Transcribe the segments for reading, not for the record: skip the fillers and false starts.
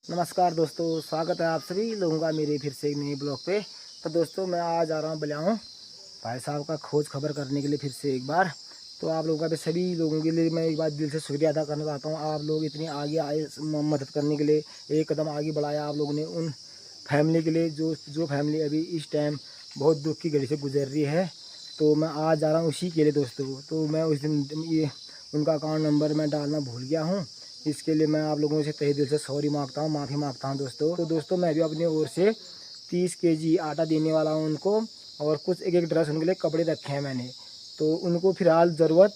नमस्कार दोस्तों, स्वागत है आप सभी लोगों का मेरे फिर से एक नए ब्लॉग पे। तो दोस्तों मैं आज आ रहा हूँ बलियाऊँ भाई साहब का खोज खबर करने के लिए फिर से एक बार। तो आप लोगों का भी सभी लोगों के लिए मैं एक बार दिल से शुक्रिया अदा करना चाहता हूँ। आप लोग इतनी आगे आए मदद करने के लिए, एक कदम आगे बढ़ाया आप लोगों ने उन फैमिली के लिए जो जो फैमिली अभी इस टाइम बहुत दुख की घड़ी से गुजर रही है। तो मैं आज जा रहा हूँ उसी के लिए दोस्तों। तो मैं उस दिन ये उनका अकाउंट नंबर मैं डालना भूल गया हूँ। इसके लिए मैं आप लोगों से तहे दिल से सॉरी मांगता हूँ, माफ़ी मांगता हूँ दोस्तों। तो दोस्तों मैं भी अपनी ओर से 30 केजी आटा देने वाला हूँ उनको, और कुछ एक एक ड्रेस उनके लिए कपड़े रखे हैं मैंने। तो उनको फ़िलहाल ज़रूरत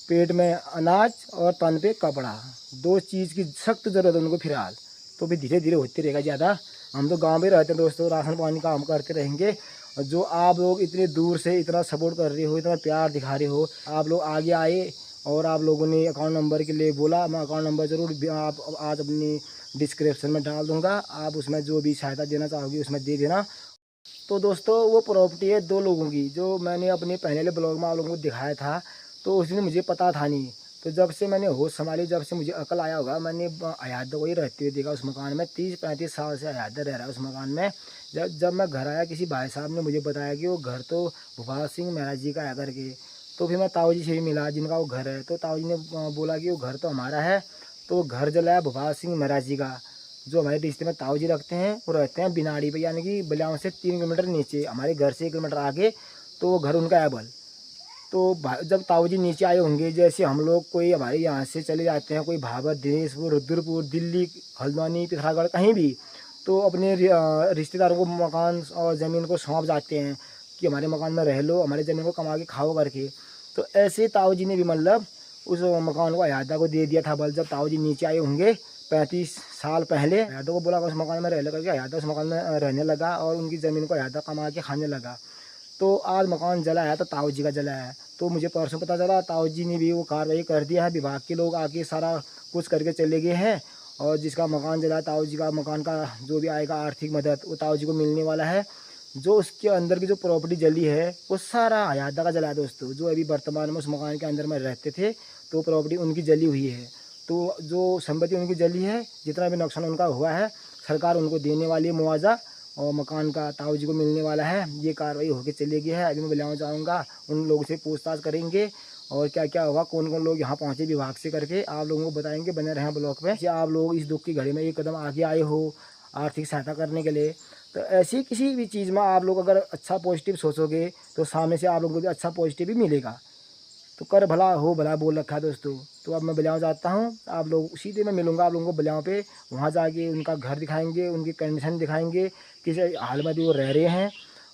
पेट में अनाज और तन पे कपड़ा, दो चीज़ की सख्त ज़रूरत है उनको फ़िलहाल। तो भी धीरे धीरे होती रहेगा ज़्यादा। हम तो गांव में रहते हैं दोस्तों, राशन पानी का हम करते रहेंगे। और जो आप लोग इतने दूर से इतना सपोर्ट कर रहे हो, इतना प्यार दिखा रहे हो, आप लोग आगे आए और आप लोगों ने अकाउंट नंबर के लिए बोला। मैं अकाउंट नंबर ज़रूर आप आज अपनी डिस्क्रिप्शन में डाल दूँगा। आप उसमें जो भी सहायता देना चाहोगे उसमें दे देना। तो दोस्तों वो प्रॉपर्टी है दो लोगों की, जो मैंने अपने पहले वाले ब्लॉग में आप लोगों को दिखाया था। तो उस दिन मुझे पता था नहीं। तो जब से मैंने होश संभाली, जब से मुझे अकल आया होगा, मैंने अयादा को ही रहते हुए देखा उस मकान में। 30-35 साल से अयादा रह रहा है उस मकान में। जब जब मैं घर आया, किसी भाई साहब ने मुझे बताया कि वो घर तो भूपाल सिंह महाराज जी का है करके। तो फिर मैं ताऊ जी से भी मिला जिनका वो घर है। तो ताऊ जी ने बोला कि वो घर तो हमारा है। तो वो घर जला है भूपाल सिंह महाराज जी का, जो हमारे रिश्ते में ताऊ जी रखते हैं। वो रहते हैं बिनाड़ी पे, यानी कि बलियाऊँ से 3 किलोमीटर नीचे, हमारे घर से 1 किलोमीटर आगे। तो वो घर उनका है बल। तो जब ताऊ जी नीचे आए होंगे, जैसे हम लोग कोई हमारे यहाँ से चले जाते हैं, कोई भाभर दिनेशपुर रुद्रपुर दिल्ली हल्द्वानी पिथौरागढ़ कहीं भी, तो अपने रिश्तेदारों को मकान और ज़मीन को सौंप जाते हैं कि हमारे मकान में रह लो, हमारे ज़मीन को कमा के खाओ करके। तो ऐसे ताऊ जी ने भी मतलब उस मकान को अयादा को दे दिया था बल। जब ताऊ जी नीचे आए होंगे 35 साल पहले, अयादा को बोला उस मकान में रह करके, अयादा उस मकान में रहने लगा और उनकी ज़मीन को अयादा कमा के खाने लगा। तो आज मकान जला है तो ताऊ जी का जला है। तो मुझे परसों पता चला ताऊ जी ने भी वो कार्रवाई कर दिया है, विभाग के लोग आके सारा कुछ करके चले गए हैं। और जिसका मकान जला है, ताऊ जी का मकान का जो भी आएगा आर्थिक मदद वो ताऊ जी को मिलने वाला है। जो उसके अंदर की जो प्रॉपर्टी जली है वो सारा अयादा का जला है दोस्तों। जो अभी वर्तमान में उस मकान के अंदर में रहते थे, तो प्रॉपर्टी उनकी जली हुई है। तो जो संपत्ति उनकी जली है, जितना भी नुकसान उनका हुआ है, सरकार उनको देने वाली है मुआवजा, और मकान का ताऊ जी को मिलने वाला है। ये कार्रवाई होकर चली गई है। अभी मैं बलियाऊँ जाऊँगा, उन लोगों से पूछताछ करेंगे और क्या क्या होगा, कौन कौन लोग यहाँ पहुँचे विभाग से करके आप लोगों को बताएंगे। बने रहें ब्लॉग में। आप लोग इस दुख की घड़ी में एक कदम आगे आए हो आर्थिक सहायता करने के लिए, तो ऐसी किसी भी चीज़ में आप लोग अगर अच्छा पॉजिटिव सोचोगे तो सामने से आप लोगों को भी अच्छा पॉजिटिव भी मिलेगा। तो कर भला हो भला बोल रखा है दोस्तों। तो अब मैं बलियाऊँ जाता हूँ, आप लोग सीधे मैं मिलूँगा आप लोगों को बलियाऊँ पे। वहाँ जाके उनका घर दिखाएंगे, उनकी कंडीशन दिखाएंगे, किस हाल में भी वो रह रहे हैं।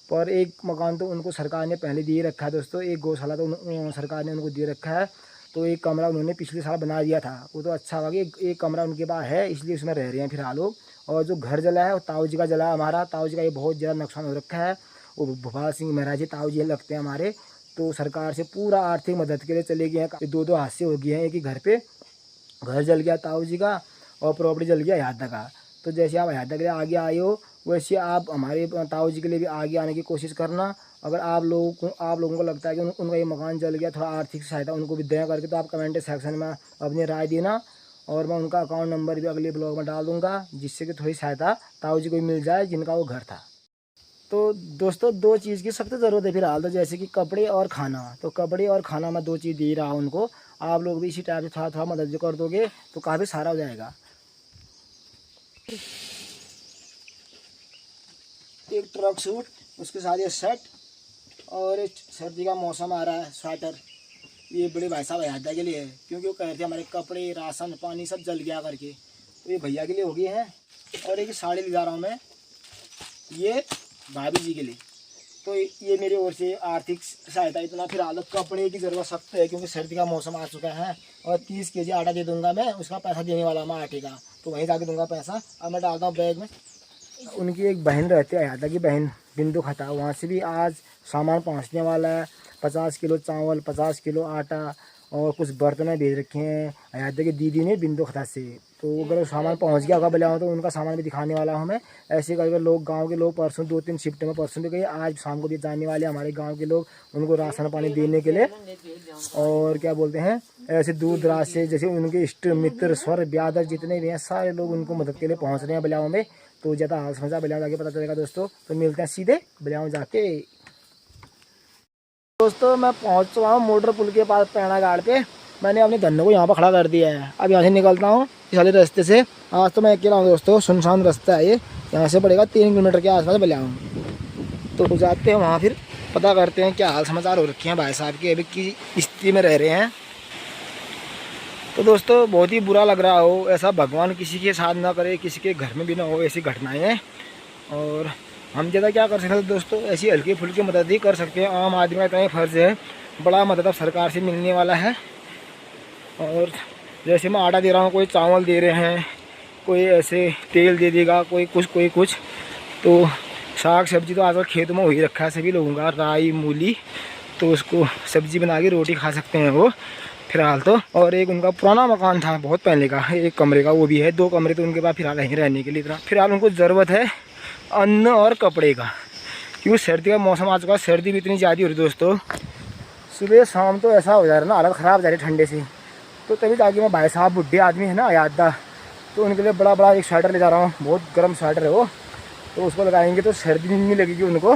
पर एक मकान तो उनको सरकार ने पहले दे रखा है दोस्तों, एक गौशाला तो सरकार ने उनको दे रखा है। तो एक कमरा उन्होंने पिछले साल बना दिया था, वो तो अच्छा हुआ कि एक कमरा उनके पास है, इसलिए उसमें रह रहे हैं फिलहाल लोग। और जो घर जला है वो ताऊ जी का जला है हमारा। ताऊ जी का ये बहुत ज़्यादा नुकसान हो रखा है। वो भोपाल सिंह महाराज जी ताऊ जी लगते हैं हमारे। तो सरकार से पूरा आर्थिक मदद के लिए चले गए हैं। दो हादसे हो गए हैं एक ही घर पे, घर जल गया ताऊ जी का और प्रॉपर्टी जल गया अयादा का। तो जैसे आप अयादा के लिए आगे आए हो, वैसे आप हमारे ताऊ जी के लिए भी आगे आने की कोशिश करना। अगर आप लोगों को लगता है कि उनका ये मकान जल गया, थोड़ा आर्थिक सहायता उनको भी दें करके, तो आप कमेंट सेक्शन में अपनी राय देना। और मैं उनका अकाउंट नंबर भी अगले ब्लॉग में डाल दूँगा, जिससे कि थोड़ी सहायता ताऊ जी को भी मिल जाए जिनका वो घर था। तो दोस्तों दो चीज़ की सख्त ज़रूरत है फिलहाल तो, जैसे कि कपड़े और खाना। तो कपड़े और खाना मैं दो चीज़ दे रहा हूँ उनको। आप लोग भी इसी टाइप से थोड़ा थोड़ा मदद जो कर दोगे तो काफ़ी सारा हो जाएगा। एक ट्रक सूट, उसके साथ ये शर्ट, और एक सर्दी का मौसम आ रहा है स्वेटर। ये बड़े भाई साहब अयादा के लिए है, क्योंकि वो कह रहे थे हमारे कपड़े राशन पानी सब जल गया करके। तो ये भैया के लिए हो गए हैं। और एक साड़ी ले जा रहा हूँ मैं, ये भाभी जी के लिए। तो ये मेरी ओर से आर्थिक सहायता इतना। फिर हालत कपड़े की ज़रूरत सख्त है, क्योंकि सर्दी का मौसम आ चुका है। और 30 केजी आटा दे दूंगा मैं, उसका पैसा देने वाला मैं आटे का, तो वहीं जाके दूंगा पैसा। अब मैं डालता हूँ बैग में। उनकी एक बहन रहती है अयादा की बहन, बिंदु खता, वहाँ से भी आज सामान पहुँचने वाला है। 50 किलो चावल, 50 किलो आटा और कुछ बर्तन भेज रखे हैं अयादा की दीदी ने बिंदु खता से। तो अगर सामान पहुंच गया होगा बलियाओं तो उनका सामान भी दिखाने वाला हूं मैं। ऐसे करके लोग गांव के लोग परसों 2-3 शिफ्ट में परसों भी गए, आज शाम को भी जाने वाले हमारे गांव के लोग उनको राशन पानी देने के लिए। और क्या बोलते हैं, ऐसे दूर दराज से जैसे उनके इष्ट मित्र स्वर ब्यादर जितने भी हैं सारे लोग उनको मदद के लिए पहुँच रहे हैं बलियाओं में। तो ज़्यादा हाल समझा बलियाओं जाके पता चलेगा दोस्तों। तो मिलते हैं सीधे बलियाओं जाके। दोस्तों मैं पहुँच चुका हूँ मोटर पुल के पास पैना घाट पे। मैंने अपने धन्नो को यहाँ पर खड़ा कर दिया है। अब यहाँ से निकलता हूँ इस वाले रास्ते से। आज तो मैं अकेला हूँ दोस्तों, सुनसान रास्ता है ये, यहाँ से पड़ेगा 3 किलोमीटर के आसपास बलियाऊँ। तो जाते हैं वहाँ, फिर पता करते हैं क्या हाल समाचार हो रखे हैं भाई साहब के, अभी की स्थिति में रह रहे हैं। तो दोस्तों बहुत ही बुरा लग रहा हो, ऐसा भगवान किसी के साथ ना करे, किसी के घर में भी ना हो ऐसी घटनाएँ। और हम ज़्यादा क्या कर सकते हैं दोस्तों, ऐसी हल्की फुल्की मदद ही कर सकते हैं। आम आदमी का इतना फ़र्ज़ है, बड़ा मदद अब सरकार से मिलने वाला है। और जैसे मैं आटा दे रहा हूँ, कोई चावल दे रहे हैं, कोई ऐसे तेल दे देगा, कोई कुछ। तो साग सब्जी तो आजकल खेतों में हो ही रखा है सभी लोगों का, राई मूली, तो उसको सब्जी बना के रोटी खा सकते हैं वो फिलहाल तो। और एक उनका पुराना मकान था बहुत पहले का, 1 कमरे का, वो भी है। 2 कमरे तो उनके पास फिलहाल यहीं रहने के लिए इतना। फिलहाल उनको ज़रूरत है अन्न और कपड़े का, क्योंकि सर्दी का मौसम आ चुका है। सर्दी भी इतनी ज़्यादा हो रही दोस्तों, सुबह शाम तो ऐसा हो जा रहा है ना, हालत ख़राब जा रही है ठंडे से। तो तभी ताकि मैं भाई साहब बुढ़े आदमी है ना अयादा, तो उनके लिए बड़ा एक स्वेटर ले जा रहा हूँ, बहुत गर्म स्वेटर है वो। तो उसको लगाएंगे तो सर्दी नहीं लगेगी उनको,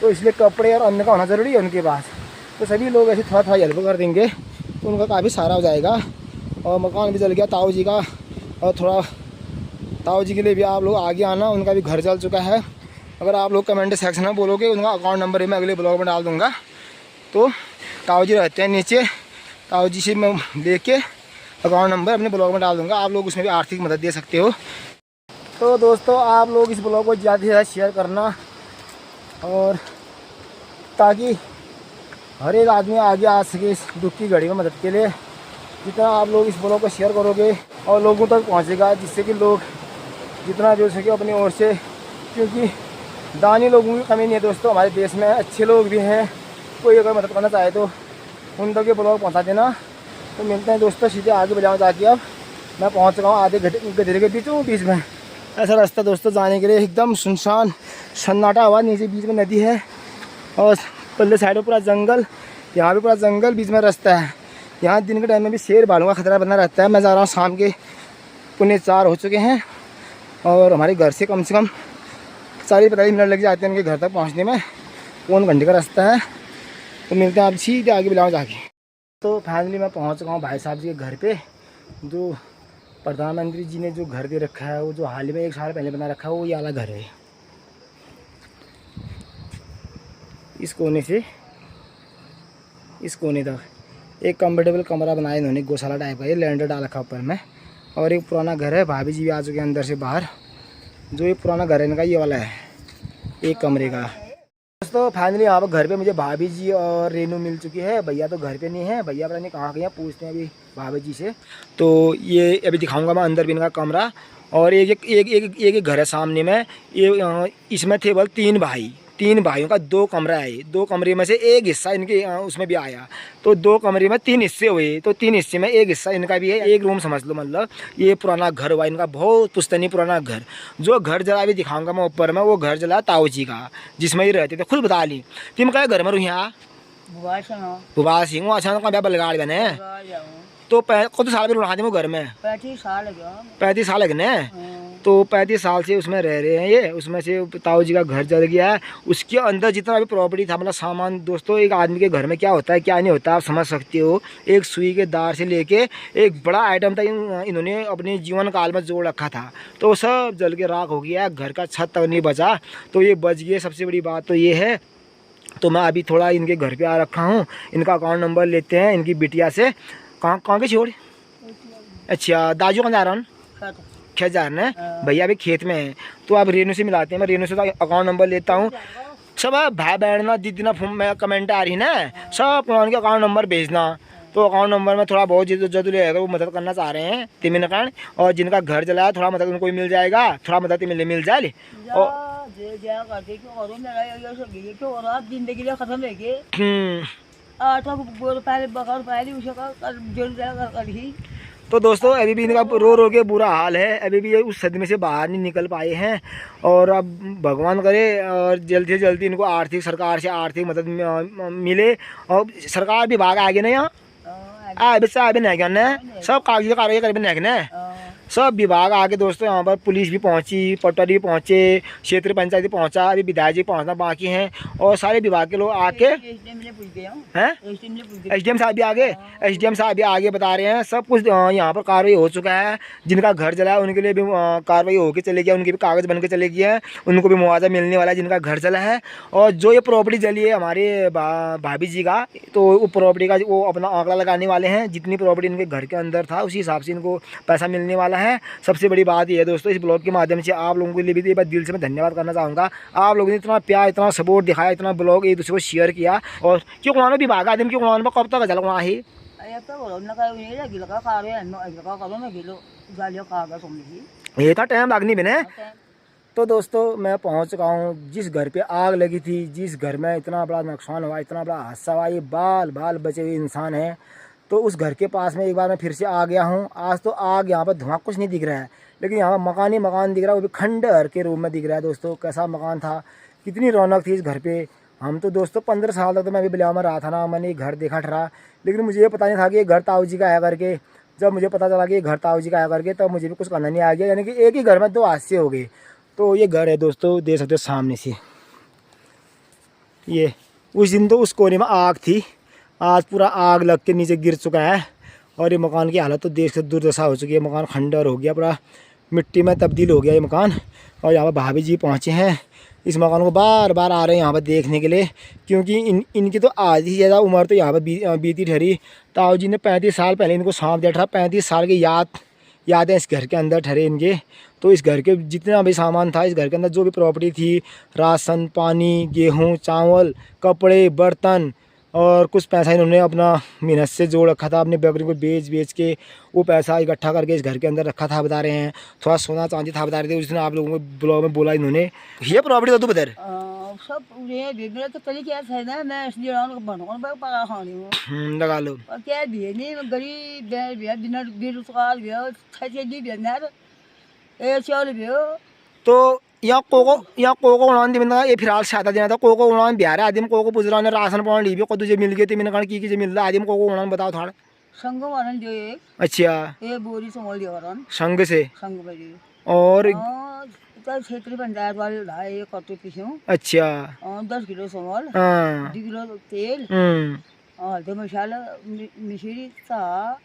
तो इसलिए कपड़े और अन्न का होना ज़रूरी है उनके पास। तो सभी लोग ऐसे थोड़ा हेल्प कर देंगे तो उनका काफ़ी सहारा हो जाएगा। और मकान भी जल गया ताऊ जी का, और थोड़ा ताऊ जी के लिए भी आप लोग आगे आना, उनका भी घर जल चुका है। अगर आप लोग कमेंट सेक्शन में बोलोगे, उनका अकाउंट नंबर मैं अगले ब्लॉग में डाल दूँगा। तो ताऊ जी रहते हैं नीचे, ताऊ जी से मैं लेके अकाउंट नंबर अपने ब्लॉग में डाल दूँगा, आप लोग उसमें भी आर्थिक मदद दे सकते हो। तो दोस्तों आप लोग इस ब्लॉग को ज़्यादा से ज़्यादा शेयर करना, और ताकि हर एक आदमी आगे आ सके इस दुख की घड़ी में मदद के लिए। जितना आप लोग इस ब्लॉग को शेयर करोगे और लोगों तक पहुंचेगा, जिससे कि लोग जितना जो सके अपनी ओर से, क्योंकि दानी लोगों की कमी नहीं है दोस्तों हमारे देश में, अच्छे लोग भी हैं। कोई अगर मदद करना चाहे तो उन तक ये ब्लॉग पहुँचा देना। तो मिलते हैं दोस्तों सीधे आगे बजाओ जाके। अब मैं पहुँच चुका हूँ आधे गधेरे के बीच में। ऐसा रास्ता दोस्तों जाने के लिए एकदम सुनसान सन्नाटा हुआ, नीचे बीच में नदी है और पल्ले साइड में पूरा जंगल, यहाँ भी पूरा जंगल, बीच में रास्ता है। यहाँ दिन के टाइम में भी शेर भालू का खतरा बना रहता है। मैं जा रहा हूँ, शाम के 4:15 हो चुके हैं और हमारे घर से कम 40-45 मिनट लग जाते हैं उनके घर तक पहुँचने में, 1 घंटे का रास्ता है। तो मिलते हैं आप सीधे आगे बुलाओ जाके। तो फाइनली मैं पहुँच चुका हूँ भाई साहब जी के घर पे, जो प्रधानमंत्री जी ने जो घर दे रखा है, वो जो हाल ही में 1 साल पहले बना रखा है, वो ये वाला घर है। इस कोने से इस कोने तक एक कंफर्टेबल कमरा बनाया इन्होंने, गौशाला टाइप का, ये लैंडर डाल रखा ऊपर में। और एक पुराना घर है, भाभी जी भी आ चुके हैं अंदर से बाहर। जो ये पुराना घर है इनका, ये वाला है 1 कमरे का। दोस्तों फाइनली यहाँ पर घर पे मुझे भाभी जी और रेनू मिल चुकी है। भैया तो घर पे नहीं है, भैया पता नहीं कहाँ गए, पूछते हैं अभी भाभी जी से। तो ये अभी दिखाऊंगा मैं अंदर भी इनका कमरा। और एक घर है सामने में, ये इसमें थे बल 3 भाइयों का 2 कमरा है। 2 कमरे में से एक हिस्सा इनके उसमें भी आया, तो 2 कमरे में 3 हिस्से हुए। तो 3 हिस्से में एक हिस्सा इनका भी है, 1 रूम समझ लो। मतलब ये पुराना घर हुआ इनका, बहुत पुश्तनी पुराना घर। जो घर जला भी दिखाऊंगा मैं ऊपर में, वो घर जला ताऊ जी का, जिसमें ये रहते थे। खुद बता ली तुम क्या घर में रू यहाँ भुवा सिंह अच्छा का बलगाड़ बने। तो कत साल में रुना थे वो घर में? 35 साल लगने। तो 35 साल से उसमें रह रहे हैं ये। उसमें से ताऊ जी का घर जल गया है, उसके अंदर जितना भी प्रॉपर्टी था, मतलब सामान। दोस्तों एक आदमी के घर में क्या होता है क्या नहीं होता आप समझ सकते हो। एक सुई के दार से लेके एक बड़ा आइटम था इन्होंने अपने जीवन काल में जोड़ रखा था, तो सब जल के राख हो गया। घर का छत तक नहीं बचा, तो ये बच गए। सबसे बड़ी बात तो ये है। तो मैं अभी थोड़ा इनके घर पे आ रखा हूँ, इनका अकाउंट नंबर लेते हैं इनकी बिटिया से। कहाँ के छोड़? अच्छा दाजू कहाँ जा रहा हूँ? खेत जा रहे हैं भैया, अभी खेत में है। तो अब रेनू से मिलाते हैं, मैं रेनू से तो अकाउंट नंबर लेता हूँ। सब भाई बहन ना दीदी ना मैं कमेंट आ रही ना, सब उनके अकाउंट नंबर भेजना। तो अकाउंट नंबर में थोड़ा बहुत जो लेगा वो मदद करना चाह रहे हैं तिमिन कारण। और जिनका घर जला है थोड़ा मदद उनको भी मिल जाएगा, थोड़ा मदद मिल जाए। तो दोस्तों अभी भी इनका रो रो के बुरा हाल है, अभी भी ये उस सदमे से बाहर नहीं निकल पाए हैं। और अब भगवान करे और जल्दी से जल्दी इनको आर्थिक सरकार से आर्थिक मदद मिले। और सरकार विभाग आगे ना यहाँ अभी नहीं सब कागजी कार्रवाई कर नहीं सब विभाग आगे दोस्तों। यहाँ पर पुलिस भी पहुंची, पटवारी भी पहुंचे, क्षेत्रीय पंचायत भी पहुंचा, अभी विधायक जी पहुंचना बाकी हैं और सारे विभाग के लोग आके हैं। एसडीएम साहब भी आगे बता रहे हैं सब कुछ यहाँ पर कार्रवाई हो चुका है। जिनका घर जला है उनके लिए भी कार्रवाई होकर चले गया, उनके भी कागज़ बन के चले गए हैं, उनको भी मुआवजा मिलने वाला है जिनका घर जला है। और जो ये प्रॉपर्टी जली है हमारे भाभी जी का, तो वो प्रॉपर्टी का वो अपना आंकड़ा लगाने वाले हैं। जितनी प्रॉपर्टी इनके घर के अंदर था उसी हिसाब से इनको पैसा मिलने वाला है। सबसे बड़ी बात ये है दोस्तों, इस ब्लॉग के माध्यम से आप लोगों के लिए भी एक बार दिल से मैं धन्यवाद करना चाहूँगा। आप लोगों ने इतना प्यार, इतना सपोर्ट दिखाया, इतना ब्लॉग एक दूसरे को शेयर किया। और क्यों वहाँ भी भागा आदमी क्यों वहाँ कब तक चला वहाँ ही ये था टाइम लगनी भी ने। तो दोस्तों मैं पहुंच चुका हूँ जिस घर पे आग लगी थी, जिस घर में इतना बड़ा नुकसान हुआ, इतना बड़ा हादसा हुआ, ये बाल बाल बचे हुए इंसान हैं। तो उस घर के पास में एक बार मैं फिर से आ गया हूँ। आज तो आग यहाँ पर धुआं कुछ नहीं दिख रहा है, लेकिन यहाँ पर मकान ही मकान दिख रहा है, वो भी खंडहर के रूप में दिख रहा है। दोस्तों कैसा मकान था, कितनी रौनक थी इस घर पे। हम तो दोस्तों 15 साल तक तो मैं अभी बिलाव में रहा था ना, मैंने ये घर देखा ठहरा, लेकिन मुझे ये पता नहीं था कि ये घर ताऊ जी का आया करके। जब मुझे पता चला कि ये घर ताऊ जी का आया करके तब मुझे भी कुछ करना नहीं आ गया, यानी कि एक ही घर में 2 हादसे हो गए। तो ये घर है दोस्तों, देख सकते हो सामने से। ये उस दिन तो उस कोने में आग थी, आज पूरा आग लग के नीचे गिर चुका है। और ये मकान की हालत तो देख सकते दुर्दशा हो चुकी है, मकान खंडर हो गया, पूरा मिट्टी में तब्दील हो गया ये मकान। और यहाँ पर भाभी जी पहुँचे हैं, इस मकान को बार बार आ रहे हैं यहाँ पर देखने के लिए, क्योंकि इनकी तो आधी से ज़्यादा उम्र तो यहाँ पर बीती ठहरी। ताऊ जी ने 35 साल पहले इनको सौंप दिया था, 35 साल की यादें इस घर के अंदर ठहरे इनके। तो इस घर के जितना भी सामान था, इस घर के अंदर जो भी प्रॉपर्टी थी, राशन पानी, गेहूँ चावल, कपड़े, बर्तन और कुछ पैसा इन्होंने अपना मेहनत से जोड़ रखा था, अपने बकरी को बेच के वो पैसा इकट्ठा करके इस घर के अंदर रखा था, बता रहे हैं। थोड़ा सोना चांदी था बता रहे थे। उस दिन आप लोगों को ब्लॉग में बोला इन्होंने, ये प्रॉपर्टी तो बता सब ये तो चली क्या है ना, मैं इसलिए पका खानी हूँ लगा लो और क्या भी नहीं गरीब बिना बेरोजगार भी चल भी। तो यहाँ कोको उड़ान दी मैंने ये फिलहाल शादा देना था, कोको उड़ान बिहार आदमी कोको पुजरा ने राशन पानी ली भी को तुझे मिल गई थी, मैंने कहा की मिल रहा आदमी कोको उड़ान बताओ थोड़ा। संग वारन जो एक अच्छा ये बोरी संभाल दिया वारन संग से संग बजी और क्षेत्रीय पंचायत वाले ढाई कट्टे पीछे। अच्छा 10 किलो संभाल, 2 किलो तेल, हल्दी मसाला मिश्री सा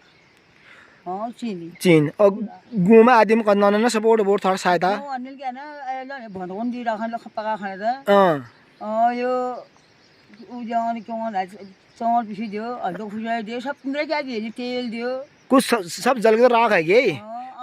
चीन और घूमे आदमी करना ना सपोर्ट बहुत थोड़ा सहायता अनिल क्या ना भगवान दी रखा पका खाने था। यो उजान क्यों चावल पीछे दियो, हल्दी खुशा दियो, सब तुमरे क्या दिए, तेल दियो, कुछ सब जल के राख है ये,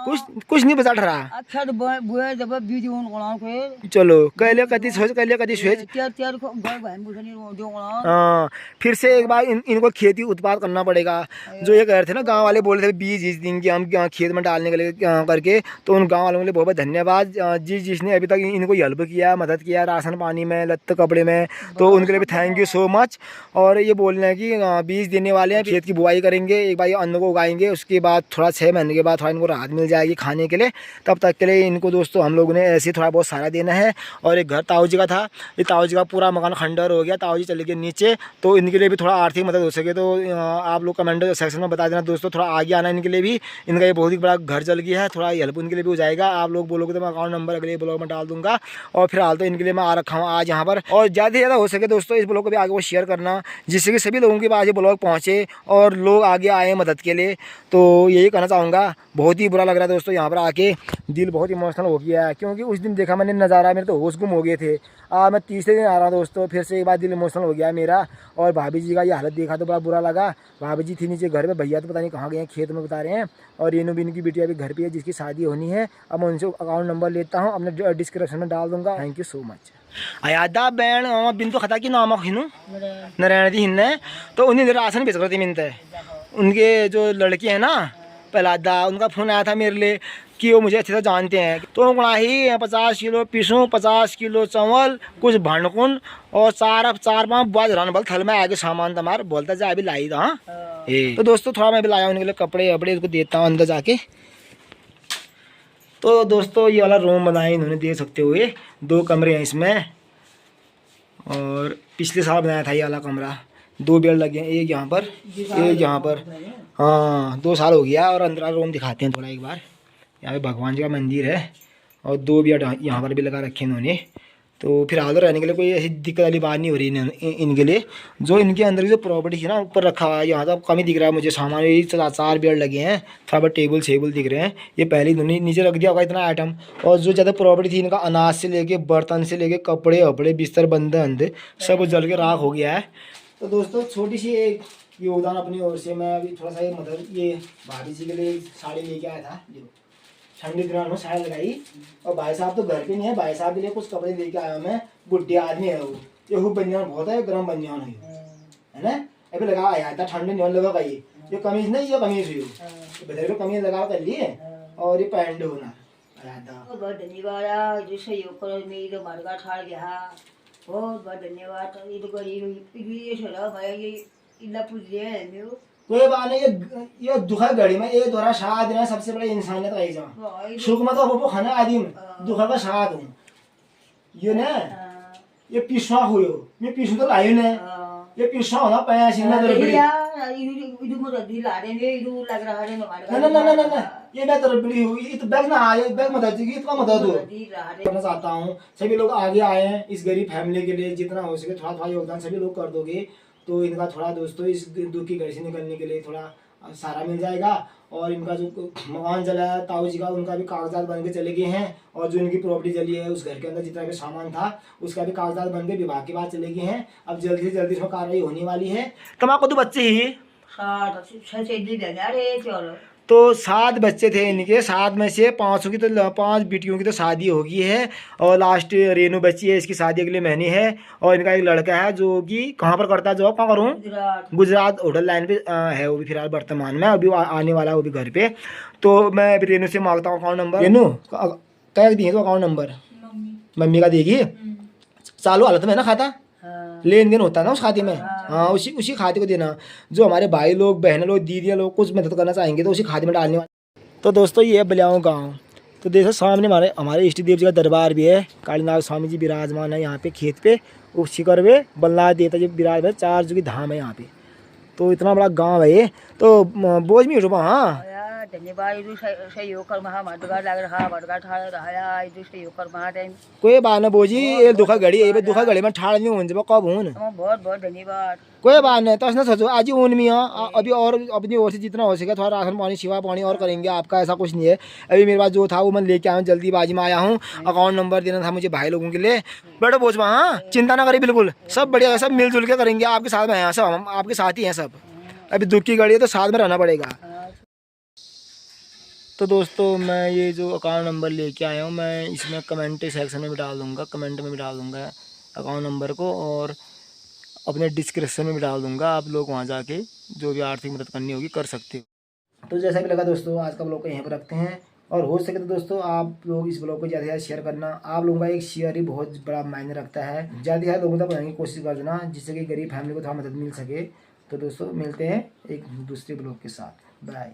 कुछ नहीं बचा रहा। अच्छा तो बुआ जब बीज उन कोलान को चलो कहले कदी सोच त्यार को घर बहन बुझनी जो कोलान। हां फिर से एक बार इनको खेती उत्पाद करना पड़ेगा। जो ये कह रहे थे ना गांव वाले बोल रहे थे बीज इस दिन की हम खेत में डालने के लिए करके, तो उन गांव वालों के लिए बहुत बहुत धन्यवाद जिसने अभी तक इनको हेल्प किया, मदद किया राशन पानी में, लत्ते कपड़े में, तो उनके लिए भी थैंक यू सो मच। और ये बोल रहे हैं कि बीज देने वाले हैं, खेत की बुआई करेंगे, एक बार ये अन्न को उगाएंगे, उसके बाद थोड़ा 6 महीने के बाद थोड़ा इनको राहत मिल जाएगी खाने के लिए। तब तक के लिए इनको दोस्तों हम लोगों ने ऐसे थोड़ा बहुत सहारा देना है। और एक घर ताऊ जी का था, ये ताऊ जी का पूरा मकान खंडर हो गया, ताऊ जी चले गए नीचे, तो इनके लिए भी थोड़ा आर्थिक मदद हो सके तो आप लोग कमेंट सेक्शन में बता देना दोस्तों, थोड़ा आगे आना इनके लिए भी। इनका ये बहुत ही बड़ा घर जल गया है, थोड़ा हेल्प उनके लिए भी हो जाएगा। आप लोग बोलोगे तो मैं अकाउंट नंबर अगले ब्लॉग में डाल दूंगा। और फिलहाल तो इनके लिए मैं आ रखा हूँ आज यहाँ पर, और ज़्यादा से ज़्यादा हो सके दोस्तों इस ब्लॉग को भी आगे वो शेयर करना, जिससे कि सभी लोगों के पास ये ब्लॉग पहुँचे और लोग आगे आए मदद के लिए। तो यही कहना चाहूँगा। बहुत ही बुरा लग रहा है दोस्तों यहाँ पर आके, दिल बहुत इमोशनल हो गया है, क्योंकि उस दिन देखा मैंने नज़ारा, मेरे तो होश गुम हो गए थे। मैं तीसरे दिन आ रहा हूँ दोस्तों, फिर से एक बार दिल इमोशनल हो गया मेरा। और भाभी जी का ये हालत देखा तो बड़ा बुरा लगा। भाभी जी थी नीचे घर पे, भैया तो पता नहीं कहाँ गए हैं, खेत में बता रहे हैं। और रेनू बीनू की बेटी अभी घर पे है जिसकी शादी होनी है। अब मैं उनसे अकाउंट नंबर लेता हूँ, अपने डिस्क्रिप्शन में डाल दूँगा। Thank you so much. अयादा बैन बिंदु खता की नाम हिनू नारायण दी हिन्ने, तो उन्हें राशन बेच रहे थे मिलते, उनके जो लड़की है ना पहलादा उनका फ़ोन आया था मेरे लिए कि वो मुझे अच्छे से जानते हैं। तो कड़ाही 50 किलो पीसूँ, 50 किलो चावल, कुछ भंडकुन और चार 5 बाज रन बल थल में आगे सामान तमार बोलता जा अभी लाई था। तो दोस्तों थोड़ा मैं भी लाया उनके लिए कपड़े वपड़े उसको देता हूँ अंदर जाके। तो दोस्तों ये वाला रूम बनाया इन्होंने, देख सकते हुए 2 कमरे हैं इसमें, और पिछले साल बनाया था ये वाला कमरा। 2 बेड लगे हैं, एक यहाँ पर एक यहाँ पर। हाँ 2 साल हो गया। और अंदर रूम दिखाते हैं थोड़ा एक बार। यहाँ पे भगवान जी का मंदिर है और 2 बेड यहाँ पर भी लगा रखे इन्होंने। तो फिलहाल रहने के लिए कोई ऐसी दिक्कत वाली बात नहीं हो रही इनके लिए। जो इनके अंदर की जो प्रॉपर्टी है ना ऊपर रखा हुआ है, यहाँ तो कम ही दिख रहा है मुझे सामान। ये 4 बेड लगे हैं, थोड़ा बहुत टेबल शेबल दिख रहे हैं। ये पहले इन्होंने नीचे रख दिया होगा इतना आइटम। और जो ज़्यादा प्रॉपर्टी थी इनका, अनाज से लेके बर्तन से लेके कपड़े वपड़े बिस्तर बंदे अंधे सब जल के राख हो गया है। तो दोस्तों छोटी सी एक योगदान अपनी ओर से मैं अभी थोड़ा सा मतलब ये भाभी जी के लिए साड़ी लेके आया था, जो ठंडी दिनों में साड़ी लगाई। और भाई साहब तो घर पे नहीं है, भाई साहब के लिए कुछ कपड़े लेके आया मैं। बुढ़े आदमी है वो, ये खूब बनियान बहुत है, गर्म बनियान है ना। अभी लगा आया था, ठंडी नहीं लगा ये कमीज नहीं, ये कमीज हुई बदल को कमीज लगा कर लिए और ये पैंट होना बहुत धन्यवाद जो सहयोग करो मेरी मार्गा ठाड़ गया। बहुत बहुत धन्यवाद। कोई बात नहीं, ये दुखा घड़ी में ये दोरा शाद है सबसे बड़ा इंसानियत आई जा। सुख में तो वो खाना आदि दुखा का शाद हूँ ये ना। ये पिछवा हुई मैं पिछू तो लायू ने, ये पिछवा होना पाया सीना दर बड़ी ना ये मैं दर बड़ी हुई। ये तो बैग ना आए, बैग मदद की इतना मदद करना चाहता हूँ। सभी लोग आगे आए हैं इस गरीब फैमिली के लिए, जितना हो सके थोड़ा थोड़ा योगदान सभी लोग कर दोगे तो इनका थोड़ा दोस्तों इस दुख की घड़ी से निकलने के लिए थोड़ा सहारा मिल जाएगा। और इनका जो मकान जला है ताऊ जी का, उनका भी कागजात बन के चले गए हैं। और जो इनकी प्रॉपर्टी जली है उस घर के अंदर जितना भी सामान था उसका भी कागजात बन के विभाग के बाद चले गए हैं। अब जल्दी से जल्दी इसमें कार्रवाई होने वाली है। तमाकू तो बच्चे ही तो 7 बच्चे थे इनके, 7 में से 5 की तो 5 बेटियों की तो शादी हो गई है और लास्ट रेनू बच्ची है, इसकी शादी अगले महीने है। और इनका एक लड़का है जो कि कहाँ पर करता है जॉब, कहाँ करूँ, गुजरात होटल लाइन पे है वो भी फिलहाल वर्तमान में, अभी आने वाला है वो भी घर पे। तो मैं अभी रेनू से मांगता हूँ अकाउंट नंबर। रेनू क्या दिए तो अकाउंट नंबर मम्मी का देगी। चालू हालत में ना खाता लेन देन होता है ना उस खाते में। हाँ उसी खाते को देना। जो हमारे भाई लोग बहन लोग दीदियाँ लोग कुछ मदद करना चाहेंगे तो उसी खाते में डालने वाले। तो दोस्तों ये है बलियाओं गाँव। तो देखो सामने हमारे इष्ट देव जी का दरबार भी है। कालीनाथ स्वामी जी विराजमान है यहाँ पे खेत पे, उस शिखर पे बल्लाथ देवता जी विराजमान, 4 जो की धाम है यहाँ पे। तो इतना बड़ा गाँव है ये। तो बोझ में उठो। हाँ धन्यवाद सहयोग कर महा मददगार लग रहा मददगार ठाड़ रहा सहयोग कर महा टाइम। कोई बात ना बोजी, ये दुखा घड़ी है, दुखा घड़ी में ठाड़ नहीं होने कब हूँ। बहुत बहुत धन्यवाद। कोई बात नहीं, तो सोचो आज ही ऊन में अभी और अपनी ओर से जितना हो सके थोड़ा राशन पानी शिवा पानी और करेंगे आपका, ऐसा कुछ नहीं है। अभी मेरे पास जो था वो मैं लेके आया हूँ, जल्दीबाजी में आया हूँ। अकाउंट नंबर देना था मुझे भाई लोगों के लिए। बैठो बोझ में, हाँ चिंता ना करिए, बिल्कुल सब बढ़िया, सब मिलजुल के करेंगे। आपके साथ में हैं सब, हम आपके साथ ही हैं सब। अभी दुख की घड़ी है तो साथ में रहना पड़ेगा। तो दोस्तों मैं ये जो अकाउंट नंबर लेके आया हूँ मैं इसमें कमेंट सेक्शन में भी डाल दूँगा, कमेंट में भी डाल दूँगा अकाउंट नंबर को, और अपने डिस्क्रिप्शन में भी डाल दूँगा। आप लोग वहाँ जाके जो भी आर्थिक मदद करनी होगी कर सकते हो। तो जैसा भी लगा दोस्तों आज का ब्लॉग को यहीं पर रखते हैं। और हो सके तो दोस्तों आप लोग इस ब्लॉग को ज़्यादा से ज़्यादा शेयर करना। आप लोगों का एक शेयर ही बहुत बड़ा मायने रखता है। ज़्यादा से ज़्यादा लोगों तक पहुँचाने की कोशिश कर देना जिससे कि गरीब फैमिली को थोड़ा मदद मिल सके। तो दोस्तों मिलते हैं एक दूसरे ब्लॉग के साथ। बाय।